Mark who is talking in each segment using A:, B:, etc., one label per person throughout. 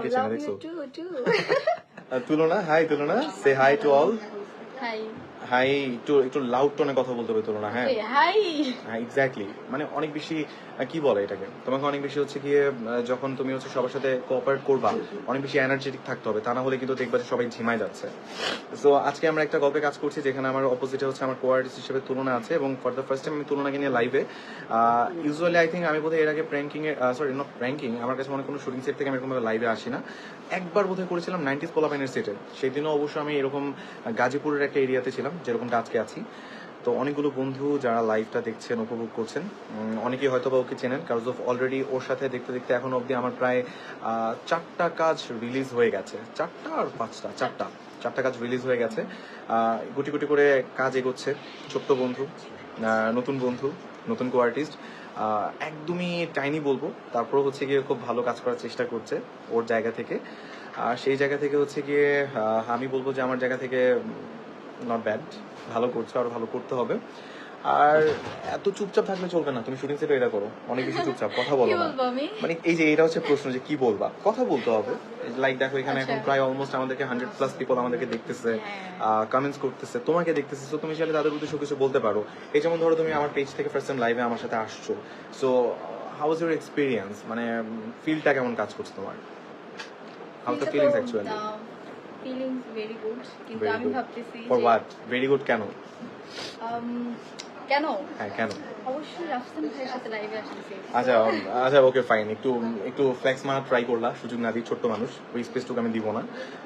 A: আমাকে চেনে দেখছো তুলনা হাই তুলনা সে hi to all
B: hi
A: hi একটু লাউড টোনে কথা বলতে হবে তুলনা হ্যাঁ
B: হাই
A: হ্যাঁ এক্স্যাক্টলি মানে অনেক বেশি কি বলে এটাকে তোমাকে অনেক বেশি হচ্ছে গিয়ে যখন তুমি হচ্ছে সবার সাথে কোঅপারেট করবা অনেক বেশি এনার্জেটিক থাকতে হবে তা না হলে কিন্তু দেখবা যে সবাই ঝিমায় যাচ্ছে সো আজকে আমরা একটা গল্পে কাজ করছি যেখানে আমার অপোজিটে হচ্ছে আমার কোয়ার্টিস্ট হিসেবে তুলনা আছে এবং ফর দ্য ফার্স্ট টাইম আমি তুলনাকে নিয়ে লাইভে ইউজুয়ালি আই থিঙ্ক আমি বোধহয় এর আগে pranking A sorry not pranking আমার কাছে মনে কোনো শুটিং সেট থেকে আমি এরকম লাইভে আসি না একবার বোধহয় করেছিলাম 90s পোলাপাইনের সেটে সেই দিনও অবশ্য আমি এরকম গাজীপুরের একটা এরিয়াতে ছিলাম যেরকমটা আজকে আছি তো অনেকগুলো বন্ধু যারা লাইভটা দেখছেন উপভোগ করছেন অনেকেই হয়তো বা ওকে চেনেন কারণ অফ অলরেডি ওর সাথে দেখতে দেখতে এখন অবধি আমার প্রায় 4টা কাজ রিলিজ হয়ে গেছে 4টা আর 5টা 4টা কাজ রিলিজ হয়ে গেছে গুটি গুটি করে কাজ এগোচ্ছে ছোট্ট বন্ধু নতুন বন্ধু নতুন কো আর্টিস্ট একদমই টাইনি বলবো তারপর হচ্ছে গিয়ে খুব ভালো কাজ করার চেষ্টা করছে ওর জায়গা থেকে আর সেই জায়গা থেকে হচ্ছে গিয়ে আমি বলবো যে আমার জায়গা থেকে নট ব্যাড ভালো করছো আর ভালো করতে হবে আর এত চুপচাপ থাকলে চলবে না তুমি শুটিং সেটে এটা করো অনেক বেশি চুপচাপ কথা বলো না মানে এই যে এটা হচ্ছে প্রশ্ন যে কি বলবা কথা বলতে হবে লাইক দেখো এখানে এখন প্রায় অলমোস্ট আমাদেরকে 100+ পিপল আমাদেরকে দেখতেছে কমেন্টস করতেছে তোমাকে দেখতেছে তো তুমি চাইলে তাদের উদ্দেশ্যে কিছু বলতে পারো এই যেমন ধরো তুমি আমার পেজ থেকে ফার্স্ট টাইম লাইভে আমার সাথে আসছো so how is your experience মানে ফিলটা কেমন কাজ করছে তোমার how the feelings actually
B: feelings very good কিন্তু আমি ভাবতেছি
A: ফর হোয়াট ভেরি গুড কেন
B: কেন
A: হ্যাঁ কেন
B: অবশ্যই রাফসান ভাইয়ের সাথে লাইভে আসতেছি
A: আচ্ছা ওকে ফাইন একটু ফ্লেক্স মারা ট্রাই করলা সুযোগ না দিই ছোট্ট মানুষ ওই স্পেসটুকু আমি দিব না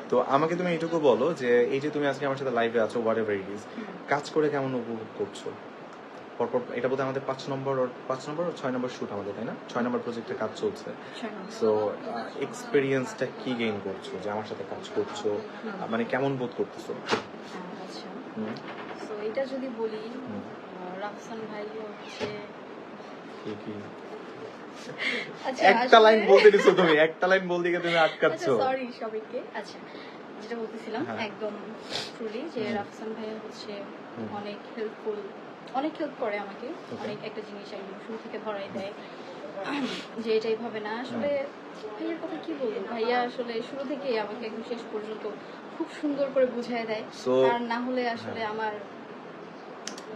A: তো আমাকে তুমি এইটুকু বলো যে এই যে তুমি আজকে আমার সাথে লাইভে আছো হোয়াট এভার ইট ইজ কাজ করে কেমন উপভোগ করছো পরপর এটা বোধহয় আমাদের 5 নম্বর আর 6 নম্বর শুট আমাদের তাই না 6 নম্বর প্রজেক্টের কাজ চলছে সো এক্সপেরিয়েন্সটা কি গেইন করছো যে আমার সাথে কাজ করছো মানে কেমন বোধ করতেছো
B: আচ্ছা সো এটা যদি বলি রাফসান ভাই হচ্ছে
A: কি
B: আচ্ছা
A: একটা লাইন বলতে দিছো তুমি একটা লাইন বলতে গিয়ে তুমি আটকাচ্ছো
B: সরি সবাইকে আচ্ছা যেটা বলতেছিলাম একদম ট্রুলি যে রাফসান ভাই হচ্ছে অনেক হেল্প করে আমাকে অনেক একটা জিনিস একদম শুরু থেকে ধরাই দেয় যে এটাই ভাবে না আসলে ভাইয়ার কথা কি বলবো ভাইয়া আসলে শুরু থেকে আমাকে একদম শেষ পর্যন্ত খুব সুন্দর করে বুঝায় দেয় আর না হলে আসলে আমার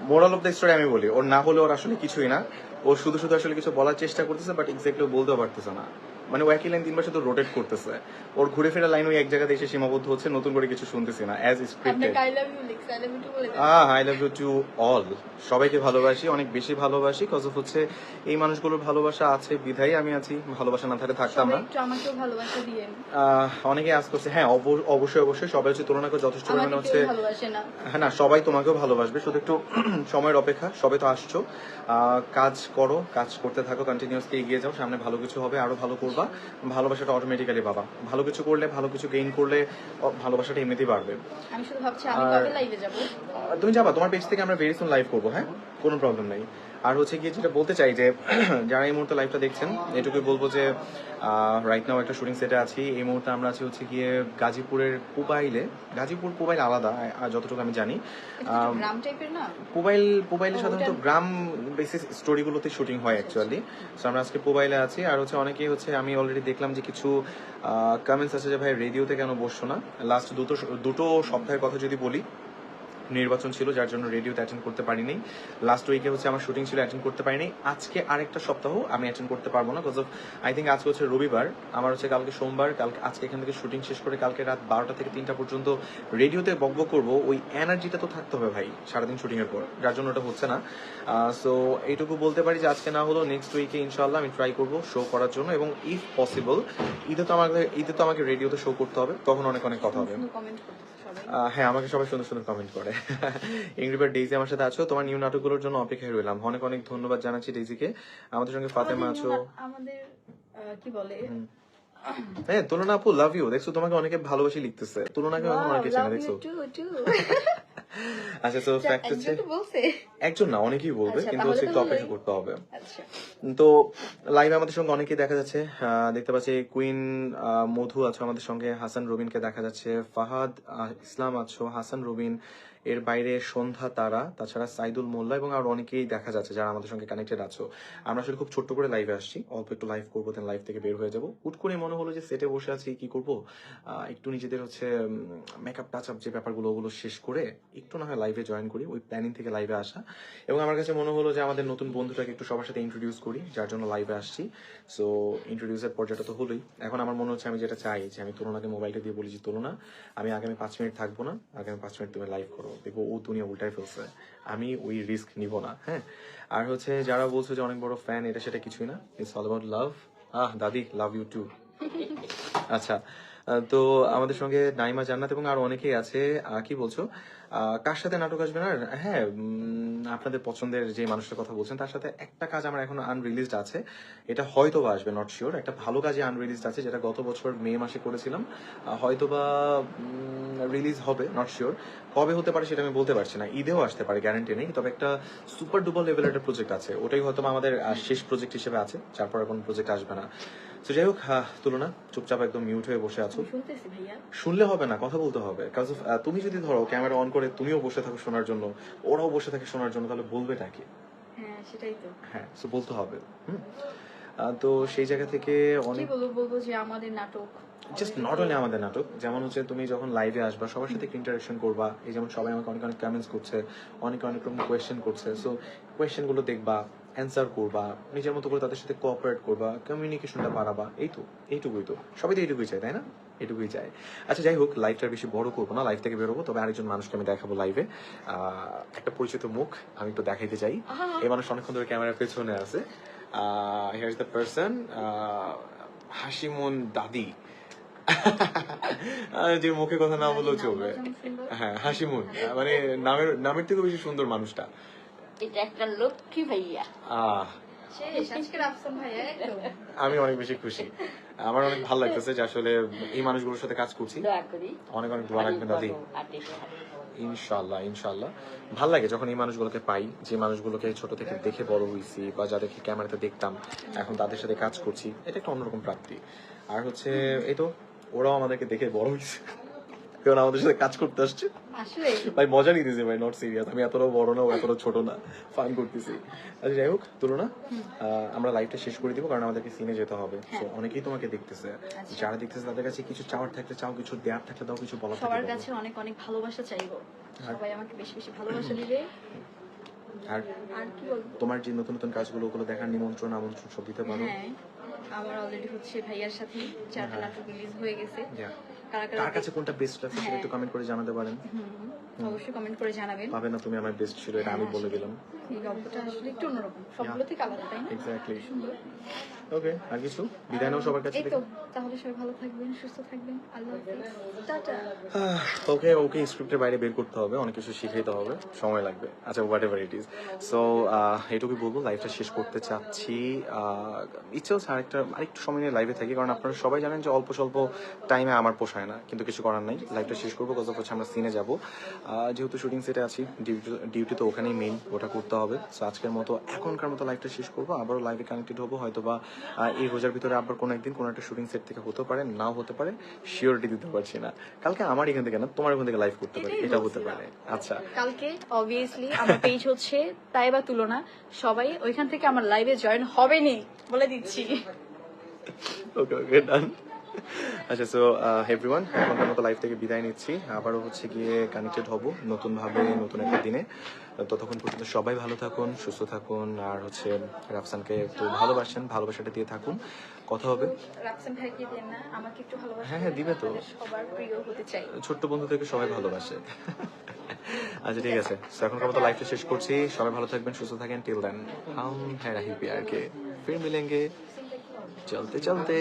A: মোরাল অফ দ্য স্টোরি আমি বলি ওর না হলে ওর আসলে কিছুই না ও শুধু আসলে কিছু বলার চেষ্টা করতেছে বাট এক্স্যাক্টলি বলতেও পারতেছে না মানে ও একই লাইন 3 বার শুধু রোটেট করতেছে ওর ঘুরে ফেরা লাইন ওই এক জায়গাতে এসে সীমাবদ্ধ হচ্ছে নতুন করে কিছু শুনতেছি না as scripted I love you to all সবাইকে ভালোবাসি অনেক বেশি ভালোবাসি কজ অফ হচ্ছে এই মানুষগুলোর ভালোবাসা আছে বিধায় আমি আছি ভালোবাসা না থাকলে থাকতাম না
B: আমাকেও ভালোবাসা দিয়েন
A: অনেকে আজ করছে হ্যাঁ অবশ্যই সবাই হচ্ছে তুলনাকে যথেষ্ট পরিমাণে হচ্ছে হ্যাঁ না সবাই তোমাকেও ভালোবাসবে শুধু একটু সময়ের অপেক্ষা সবাই তো আসছো কাজ করো কাজ করতে থাকো কন্টিনিউয়াসলি এগিয়ে যাও সামনে ভালো কিছু হবে আরো ভালো করবা ভালোবাসাটা অটোমেটিক্যালি পাবা ভালো কিছু করলে ভালো কিছু গেইন করলে ভালোবাসাটা এমনিতেই বাড়বে
B: আমি শুধু ভাবছি আমি কবে লাইভে যাব
A: তুমি যাবা তোমার পেজ থেকে আমরা ভেরি সুন লাইভ করবো হ্যাঁ কোনো প্রবলেম নেই আর হচ্ছে গিয়ে যেটা বলতে চাই যে যারা এই মুহূর্তে লাইভটা দেখছেন এটুকুই বলবো যে রাইট নাও একটা শুটিং সেটে আছি এই মুহূর্তে আমরা আছি হচ্ছে গিয়ে গাজীপুরের পুবাইল আলাদা যতটুকু আমি জানি পুবাইলে সাধারণত গ্রাম বেসিস স্টোরিগুলোতে শুটিং হয় অ্যাকচুয়ালি সো আমরা আজকে পুবাইলে আছি আর হচ্ছে অনেকেই হচ্ছে আমি অলরেডি দেখলাম যে কিছু কমেন্টস আছে যে ভাই রেডিওতে কেন বসছো না লাস্ট দুটো সপ্তাহের কথা যদি বলি নির্বাচন ছিল যার জন্য রেডিওতে অ্যাটেন্ড করতে পারিনি লাস্ট উইকে হচ্ছে আমার শুটিং ছিল অ্যাটেন্ড করতে পারিনি আজকে আরেকটা সপ্তাহ আমি অ্যাটেন্ড করতে পারবো না বিকজ অফ আই থিঙ্ক আজকে হচ্ছে রবিবার আমার হচ্ছে কালকে সোমবার আজকে এখান থেকে শুটিং শেষ করে কালকে রাত 12টা থেকে 3টা পর্যন্ত রেডিওতে বকবক করবো ওই এনার্জিটা তো থাকতে হবে ভাই সারাদিন শুটিং এর পর যার জন্য ওটা হচ্ছে না সো এইটুকু বলতে পারি যে আজকে না হলো নেক্সট উইকে ইনশাল্লাহ আমি ট্রাই করবো শো করার জন্য এবং ইফ পসিবল ঈদে তো আমাকে রেডিওতে শো করতে হবে তখন অনেক কথা হবে হ্যাঁ আমাকে সবাই সুন্দর কমেন্ট করে ইংরিবার ডেইজি আমার সাথে আছো তোমার নিউ নাটকগুলোর জন্য অপেক্ষায় রইলাম অনেক ধন্যবাদ জানাচ্ছি ডেইজিকে আমাদের সঙ্গে ফাতেমা আছো
B: আমাদের কি বলে
A: হ্যাঁ তুলনা আপু লাভ ইউ দেখছো তোমাকে অনেকে ভালোবাসি লিখতেছে তুলনাকে অনেকে চেনে দেখছো আচ্ছা তো ফ্যাক্ট হচ্ছে একজন না অনেকেই বলবে কিন্তু হচ্ছে একটু অপেক্ষা করতে হবে তো লাইভে আমাদের সঙ্গে অনেকেই দেখা যাচ্ছে দেখতে পাচ্ছি কুইন মধু আছো আমাদের সঙ্গে হাসান রবিনকে দেখা যাচ্ছে ফাহাদ ইসলাম আছো হাসান রবিন এর বাইরে সন্ধ্যা তারা, তাছাড়া সাইদুল মোল্লা এবং আর অনেকেই দেখা যাচ্ছে যারা আমাদের সঙ্গে কানেক্টেড আছো। আমরা আসলে খুব ছোট্ট করে লাইভে আসছি, অল্প একটু লাইভ করবো, দেন লাইভ থেকে বের হয়ে যাবো। হুট করে মনে হলো যে সেটে বসে আছি, কি করবো, একটু নিজেদের হচ্ছে মেকআপ টাচ আপ যে ব্যাপারগুলো ওগুলো শেষ করে একটু না হয় লাইভে জয়েন করি, ওই প্ল্যানিং থেকে লাইভে আসা। এবং আমার কাছে মনে হলো যে আমাদের নতুন বন্ধুটাকে একটু সবার সাথে ইন্ট্রোডিউস করি, যার জন্য লাইভে আসছি। সো ইন্ট্রোডিউসের পর্যায়টা তো হলোই, এখন আমার মনে হচ্ছে আমি যেটা চাই যে আমি তুলনাকে মোবাইলটা দিয়ে বলি যে তুলনা, আমি আগামী 5 মিনিট থাকবো না, আগামী 5 মিনিট তুমি লাইভ করো, দেখবো ও দুনিয়া উল্টাই ফেলছে, আমি ওই রিস্ক নিব না। হ্যাঁ, আর হচ্ছে যারা বলছো যে অনেক বড় ফ্যান, এটা সেটা কিছুই না, ইটস অল অ্যাবাউট লাভ। দাদি, লাভ ইউ টু। আচ্ছা, তো আমাদের সঙ্গে নাইমা জান্নাত এবং আর অনেকেই আছে। কি বলছো, কার সাথে নাটক আসবে না? হ্যাঁ, আপনাদের পছন্দের যে মানুষটার কথা বলছেন তার সাথে একটা কাজ আমার এখন আনরিলিজড আছে, এটা হয়তো বা আসবে, নট শিওর। একটা ভালো কাজে আনরিলিজড আছে, যেটা গত বছর মে মাসে করেছিলাম, হয়তো বা রিলিজ হবে, নট শিওর। কবে হতে পারে সেটা আমি বলতে পারছি না, ঈদেও আসতে পারে, গ্যারান্টি নেই। তবে একটা সুপার ডুপার লেভেলের একটা প্রজেক্ট আছে, ওটাই হয়তো বা আমাদের শেষ প্রজেক্ট হিসেবে আছে, তারপর আর কোনো প্রজেক্ট আসবে না। তো যাই হোক, তুলনা চুপচাপ একদম মিউট হয়ে বসে আছো।
B: শুনতেছি ভাইয়া।
A: শুনলে হবে না, কথা বলতে হবে। কারণ তুমি যদি ধরো ক্যামেরা অন করে তুমিও বসে থাকো শোনার জন্য, ওরাও বসে থাকে শোনার জন্য, তাহলে বলবেটা কি?
B: হ্যাঁ সেটাই তো।
A: হ্যাঁ, তো বলতে হবে। তো সেই জায়গা থেকে
B: কি
A: অনেক
B: বলবো যে আমাদের নাটক
A: জাস্ট নট অনলি আমাদের নাটক, যেমন হচ্ছে তুমি যখন লাইভে আসবা সবার সাথে একটু ইন্টারাকশন করবা। এই যেমন সবাই আমাকে অনেক অনেক কমেন্টস করছে, অনেকে অনেক রকম কোয়েশ্চেন করছে। সো কোয়েশ্চেন গুলো দেখবা, অ্যান্সার করবা, নিজের মতো করে তাদের সাথে কোঅপারেট করবা, কমিউনিকেশনটা বাড়াবা। এইটুকুই তো, সবাই তো এইটুকুই চাই, তাই না? এটুকুই চাই। আচ্ছা যাই হোক, লাইভটা বেশি বড় করবো না, লাইভ থেকে বেরোবো। তবে আরেকজন মানুষকে আমি দেখাবো লাইভে, একটা পরিচিত মুখ আমি একটু দেখাইতে চাই। এই মানুষ অনেকক্ষণ ধরে ক্যামেরার পেছনে আছে। হিয়ার ইজ দ্য পারসন, হাসিমুন দাদি। যে মুখে কথা না বললেও চলবে। হ্যাঁ, হাসিমুন, মানে নামের থেকে বেশি সুন্দর মানুষটা।
C: এটা একটা লক্ষ্মী ভাইয়া।
A: আমি অনেক বেশি খুশি, আমার অনেক ভালো লাগতেছে যে আসলে এই মানুষগুলোর সাথে কাজ করছি।
C: দোয়া করি
A: অনেক অনেক দোয়া রাখবেন দাদি। ইনশাল্লাহ ইনশাল্লাহ। ভাল লাগে যখন এই মানুষগুলোকে পাই, যে মানুষগুলোকে ছোট থেকে দেখে বড় হয়েছি বা যাদেরকে ক্যামেরাতে দেখতাম, এখন তাদের সাথে কাজ করছি, এটা একটা অন্যরকম প্রাপ্তি। আর হচ্ছে এই তো, ওরাও আমাদেরকে দেখে বড় হয়েছে, কারণ আমাদের সাথে কাজ করতে আসছে। ভাই মজা নিতেছি ভাই, নট সিরিয়াস। আমি এতটাও বড় না, ও এতটা ছোট না, ফান করতেছি। আচ্ছা যাই হোক, তুলনা আমরা লাইভটা শেষ করে দিব, কারণ আমাদেরকে সিনে যেতে হবে। তো অনেকেই তোমাকে দেখতেছে, যারা দেখতেছে তাদের কাছে কিছু চাওয়ার থাকলে চাও, কিছু দেওয়ার থাকলে দাও, কিছু বলার থাকলে
B: সবার
A: বলো।
B: কাছে অনেক অনেক ভালোবাসা চাইবো, সবাই আমাকে বেশি বেশি ভালোবাসা দিবে।
A: আর
B: আর কি বলবো,
A: তোমার যে নতুন নতুন কাজগুলো, ওগুলো দেখার নিমন্ত্রণ আমন্ত্রণ সব দিতে পারো।
B: হ্যাঁ আমার অলরেডি হচ্ছে ভাইয়ার সাথে 4টা নাটক রিলিজ হয়ে গেছে।
A: কার কাছে কোনটা বেস্ট লাগছে সেটা একটু কমেন্ট করে জানাতে পারেন।
B: অবশ্যই কমেন্ট করে জানাবেন।
A: পাবে না তুমি আমার বেস্ট ছিল, এটা আমি বলে দিলাম।
B: এই গল্পটা আসলে একটু অন্যরকম, সবগুলো থেকে আলাদা, তাই না?
A: এক্স্যাক্টলি।
B: সুন্দর।
A: ওকে, আর কিছু বিদায় নাও সবার কাছে
B: এই
A: থেকে।
B: তো, তাহলে সবাই ভালো থাকবেন, সুস্থ থাকবেন, আল্লাহ হাফেজ, টাটা।
A: ওকে স্ক্রিপ্টের বাইরে বের করতে হবে, অনেক কিছু শিখাইতে হবে, সময় লাগবে। আচ্ছা, what ever it is. So এইটুকুই বলবো, লাইভটা শেষ করতে চাচ্ছি। ইচ্ছে হচ্ছে আরেকটু সময় নিয়ে লাইভে থাকি, কারণ আপনারা সবাই জানেন যে অল্প স্বল্প টাইমে আমার পোষায় না, কিন্তু কিছু করার নাই। লাইভটা শেষ করবো, গত হচ্ছে আমরা সিনে যাবো, যেহেতু শুটিং সেটে আছি, ডিউটি তো ওখানেই মেইন, ওটা করতে হবে। সো আজকের মতো, এখনকার মতো লাইভটা শেষ করবো, আবারও লাইভে কানেক্টেড হবো হয়তো বা এই রোজার ভিতরে আবার কোনো একদিন কোনো একটা শুটিং সেট থেকে হতে পারে, নাও হতে পারে, শিওরিটি দিতে পারছি না। কালকে আমার এখান থেকে না, তোমার ওখান থেকে লাইভ করতে পারে, এটা হতে পারে। আচ্ছা,
B: কালকে অবভিয়াসলি আমার পেজ হচ্ছে তাইবা তুলনা, সবাই ওইখান থেকে আমার লাইভে জয়েন হবেনি বলে দিচ্ছি।
A: ওকে ডান। আচ্ছা, সো এভরিওয়ান, এখনকার মতো লাইভ থেকে বিদায় নিচ্ছি, আবারও হচ্ছে গিয়ে কানেক্টেড হব নতুন ভাবে, নতুন একটা দিনে। ততক্ষণ পর্যন্ত সবাই ভালো থাকুন, সুস্থ থাকুন, আর হচ্ছে রাফসানকে একটু ভালোবাসেন, ভালোবাসাটা দিয়ে থাকুন। কথা হবে।
B: রাফসান ভাইকে দেন না, আমাকে একটু ভালোবাসা।
A: হ্যাঁ দিবে তো,
B: সবার প্রিয় হতে চাই,
A: ছোট্ট বন্ধু থেকে সবাই ভালোবাসে। আচ্ছা ঠিক আছে, এখনকার মতো লাইভটা শেষ করছি, সবাই ভালো থাকবেন, সুস্থ থাকেন। টিল দেন হাম হ্যাঁ রাহি প্যার কে, ফির মিলেंगे চলতে চলতে।